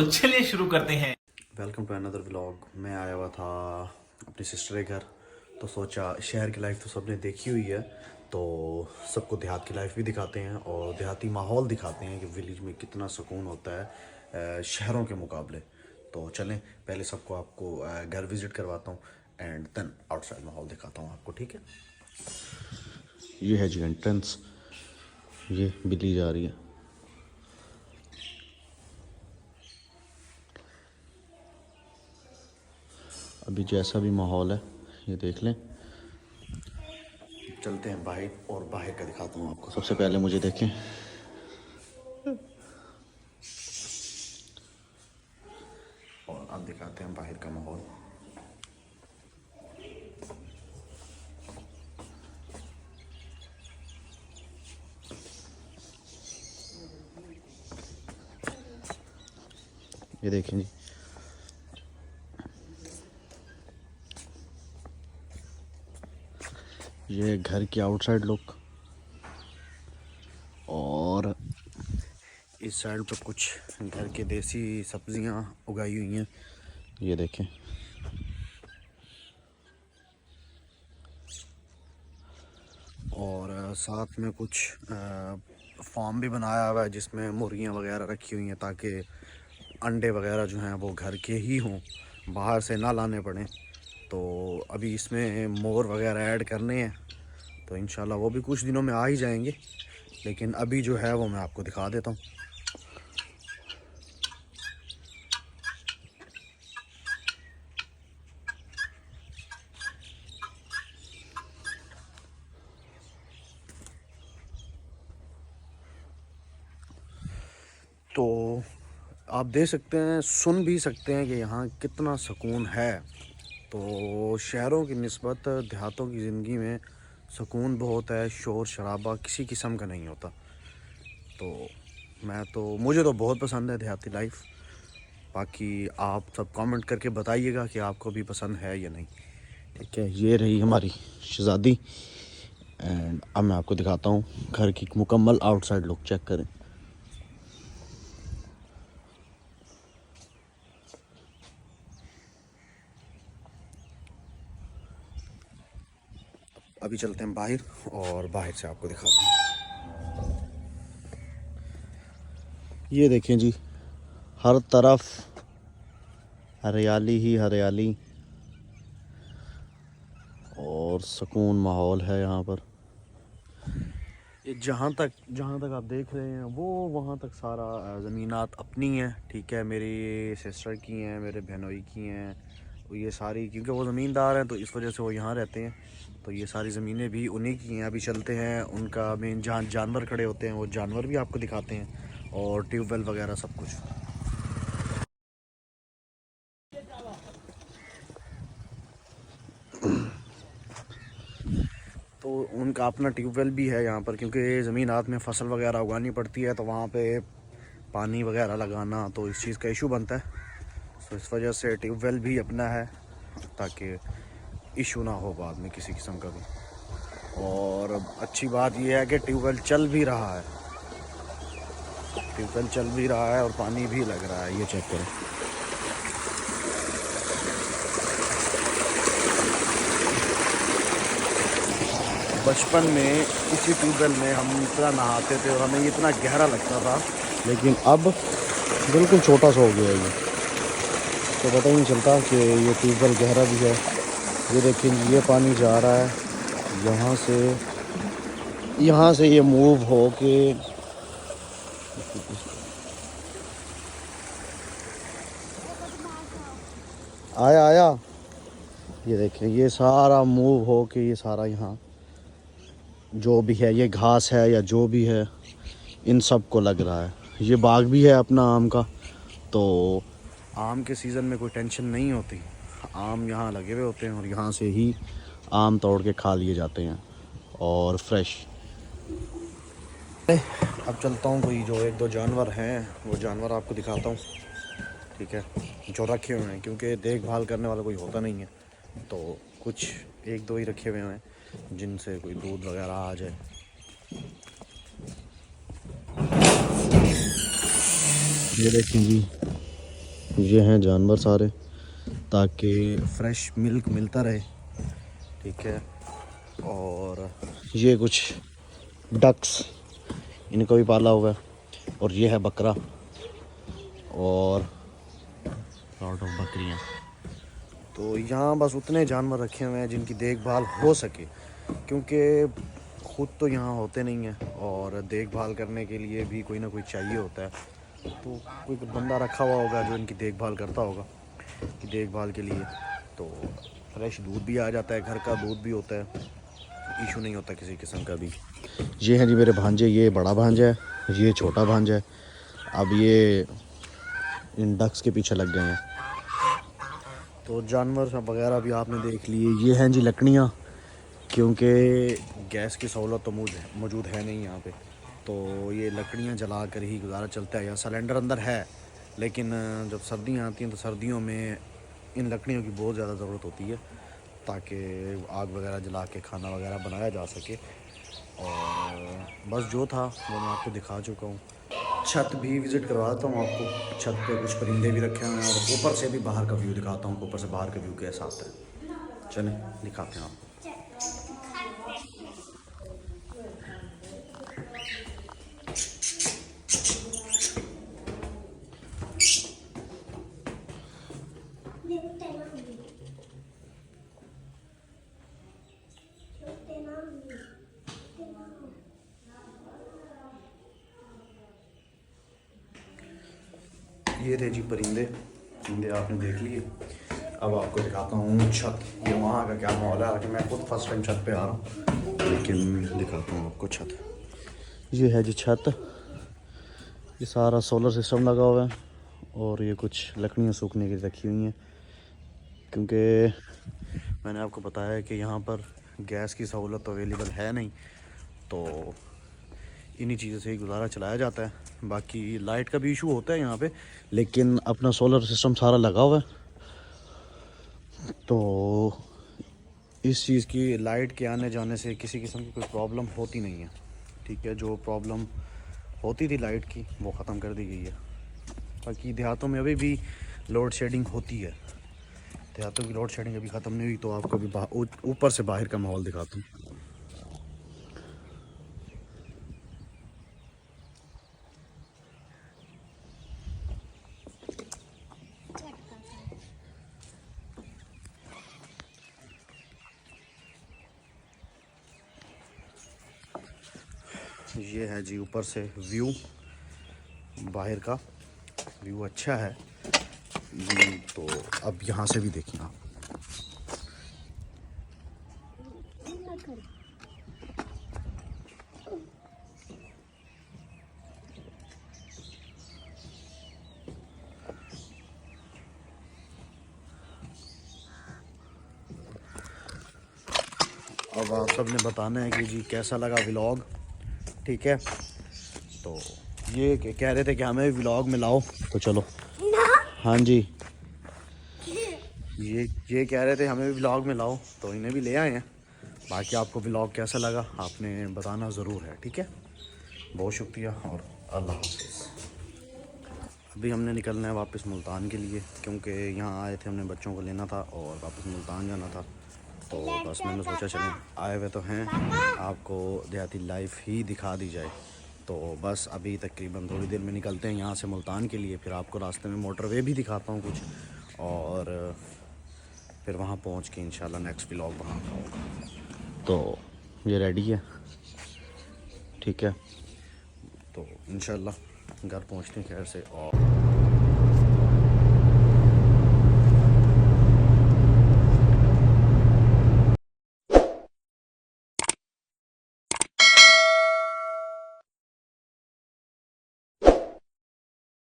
तो चलिए शुरू करते हैं। Welcome to another vlog. मैं आया हुआ था अपनी सिस्टर के घर, तो सोचा शहर की लाइफ तो सबने देखी हुई है, तो सबको देहात की लाइफ भी दिखाते हैं और देहाती माहौल दिखाते हैं कि विलेज में कितना सुकून होता है शहरों के मुकाबले। तो चलें, पहले सबको आपको घर विज़िट करवाता हूँ एंड देन आउटसाइड माहौल दिखाता हूँ आपको, ठीक है। ये है जी एंट्रेंस, ये बिल्ली जा रही है। अभी जैसा भी माहौल है ये देख लें। चलते हैं बाहर और बाहर का दिखाता हूँ आपको। सबसे पहले मुझे देखें, और अब दिखाते हैं बाहर का माहौल। ये देखें जी, ये घर की आउटसाइड लुक, और इस साइड पर कुछ घर के देसी सब्जियां उगाई हुई हैं, ये देखें। और साथ में कुछ फार्म भी बनाया हुआ है जिसमें मुर्गियां वगैरह रखी हुई हैं ताकि अंडे वगैरह जो हैं वो घर के ही हों, बाहर से ना लाने पड़ें। तो अभी इसमें मोर वगैरह ऐड करने हैं, तो इंशाल्लाह वो भी कुछ दिनों में आ ही जाएंगे, लेकिन अभी जो है वो मैं आपको दिखा देता हूँ। तो आप देख सकते हैं, सुन भी सकते हैं कि यहाँ कितना सुकून है। तो शहरों की निस्बत देहातों की ज़िंदगी में सुकून बहुत है, शोर शराबा किसी किस्म का नहीं होता। तो मुझे तो बहुत पसंद है देहाती लाइफ। बाकी आप सब कमेंट करके बताइएगा कि आपको भी पसंद है या नहीं, ठीक है। ये रही हमारी शहज़ादी, एंड अब मैं आपको दिखाता हूँ घर की मुकम्मल आउटसाइड लुक, चेक करें। अभी चलते हैं बाहर और बाहर से आपको दिखाते हैं। ये देखें जी, हर तरफ हरियाली ही हरियाली और सुकून माहौल है यहाँ पर। ये जहाँ तक आप देख रहे हैं वो वहाँ तक सारा ज़मीनात अपनी हैं, ठीक है। मेरी सिस्टर की हैं, मेरे बहनोई की हैं, तो ये सारी, क्योंकि वो ज़मींदार हैं तो इस वजह से वो यहाँ रहते हैं, तो ये सारी ज़मीनें भी उन्हीं की हैं। अभी चलते हैं उनका मेन जहाँ जानवर खड़े होते हैं वो जानवर भी आपको दिखाते हैं, और ट्यूबवेल वगैरह सब कुछ। तो उनका अपना ट्यूबवेल भी है यहाँ पर, क्योंकि ज़मीनात में फ़सल वगैरह उगानी पड़ती है, तो वहाँ पे पानी वगैरह लगाना तो इस चीज़ का इशू बनता है। तो इस वजह से ट्यूबवेल भी अपना है ताकि इशू ना हो बाद में किसी किस्म का भी। और अच्छी बात यह है कि ट्यूबवेल चल भी रहा है, ट्यूबवेल चल भी रहा है और पानी भी लग रहा है, ये चेक करें। बचपन में इसी ट्यूबवेल में हम इतना नहाते थे और हमें ये इतना गहरा लगता था, लेकिन अब बिल्कुल छोटा सा हो गया है ये, तो पता ही नहीं चलता कि ये ट्यूबवेल गहरा भी है। ये देखिए, ये पानी जा रहा है यहाँ से ये मूव हो के आया आया। ये देखें, ये सारा मूव हो के ये सारा यहाँ जो भी है, ये घास है या जो भी है, इन सब को लग रहा है। ये बाग भी है अपना आम का, तो आम के सीज़न में कोई टेंशन नहीं होती, आम यहाँ लगे हुए होते हैं और यहाँ से ही आम तोड़ के खा लिए जाते हैं और फ्रेश। अब चलता हूँ, कोई जो एक दो जानवर हैं वो जानवर आपको दिखाता हूँ, ठीक है, जो रखे हुए हैं, क्योंकि देखभाल करने वाला कोई होता नहीं है, तो कुछ एक दो ही रखे हुए हैं जिनसे कोई दूध वगैरह आ जाए। ये देखें जी, ये हैं जानवर सारे, ताकि फ्रेश मिल्क मिलता रहे, ठीक है। और ये कुछ डक्स, इनको भी पाला हुआ है। और ये है बकरा और लॉट ऑफ बकरियाँ। तो यहाँ बस उतने जानवर रखे हुए हैं जिनकी देखभाल हो सके, क्योंकि खुद तो यहाँ होते नहीं हैं और देखभाल करने के लिए भी कोई ना कोई चाहिए होता है। तो कोई बंदा रखा हुआ होगा जो इनकी देखभाल करता होगा, कि देखभाल के लिए। तो फ्रेश दूध भी आ जाता है, घर का दूध भी होता है, इशू नहीं होता किसी किस्म का भी। ये हैं जी मेरे भांजे, ये बड़ा भांजा है, ये छोटा भांजा है। अब ये इन डक्स के पीछे लग गए हैं। तो जानवर वगैरह भी आपने देख लिए। ये हैं जी लकड़ियाँ, क्योंकि गैस की सहूलत तो मौजूद है नहीं यहाँ पे, तो ये लकड़ियाँ जला कर ही गुजारा चलता है। यहाँ सिलेंडर अंदर है, लेकिन जब सर्दियाँ आती हैं तो सर्दियों में इन लकड़ियों की बहुत ज़्यादा ज़रूरत होती है, ताकि आग वगैरह जला के खाना वगैरह बनाया जा सके। और बस जो था वो मैं आपको दिखा चुका हूँ। छत भी विज़िट करवाता हूँ आपको। छत पे कुछ परिंदे भी रखे हुए हैं और ऊपर से भी बाहर का व्यू दिखाता हूँ, ऊपर से बाहर का व्यू कैसा आता है। चलें दिखाते हैं आपको। ये थे जी परिंदे आपने देख लिए। अब आपको दिखाता हूँ छत, ये वहाँ का क्या माहौल है। मैं खुद फर्स्ट टाइम छत पे आ रहा हूँ, लेकिन दिखाता हूँ आपको छत। ये है जी छत, ये सारा सोलर सिस्टम लगा हुआ है और ये कुछ लकड़ियाँ सूखने के लिए रखी हुई हैं, क्योंकि मैंने आपको बताया कि यहाँ पर गैस की सहूलत अवेलेबल है नहीं, तो इन्हीं चीज़ों से ही गुजारा चलाया जाता है। बाकी लाइट का भी इशू होता है यहाँ पे, लेकिन अपना सोलर सिस्टम सारा लगा हुआ है, तो इस चीज़ की लाइट के आने जाने से किसी किस्म की कोई प्रॉब्लम होती नहीं है, ठीक है। जो प्रॉब्लम होती थी लाइट की वो ख़त्म कर दी गई है। बाकी देहातों में अभी भी लोड शेडिंग होती है, देहातों की लोड शेडिंग अभी ख़त्म नहीं हुई। तो आपको अभी ऊपर से बाहर का माहौल दिखाता हूँ। ये है जी ऊपर से व्यू, बाहर का व्यू अच्छा है। तो अब यहाँ से भी देखिए आप। अब आप सब ने बताना है कि जी कैसा लगा व्लॉग, ठीक है। तो ये कह रहे थे कि हमें व्लॉग में लाओ, तो चलो। हाँ जी, ये कह रहे थे हमें भी व्लॉग में लाओ, तो इन्हें भी ले आए हैं। बाकी आपको व्लॉग कैसा लगा आपने बताना ज़रूर है, ठीक है। बहुत शुक्रिया और अल्लाह हाफ़िज़। अभी हमने निकलना है वापस मुल्तान के लिए, क्योंकि यहाँ आए थे, हमने बच्चों को लेना था और वापस मुल्तान जाना था। तो बस मैंने सोचा चलें, आए हुए तो हैं, आपको देहाती लाइफ ही दिखा दी जाए। तो बस अभी तकरीबन थोड़ी देर में निकलते हैं यहाँ से मुल्तान के लिए। फिर आपको रास्ते में मोटरवे भी दिखाता हूँ कुछ, और फिर वहाँ पहुँच के इंशाल्लाह नेक्स्ट व्लॉग वहाँ का होगा। तो ये रेडी है, ठीक है। तो इंशाल्लाह घर पहुँचते हैं खैर से। और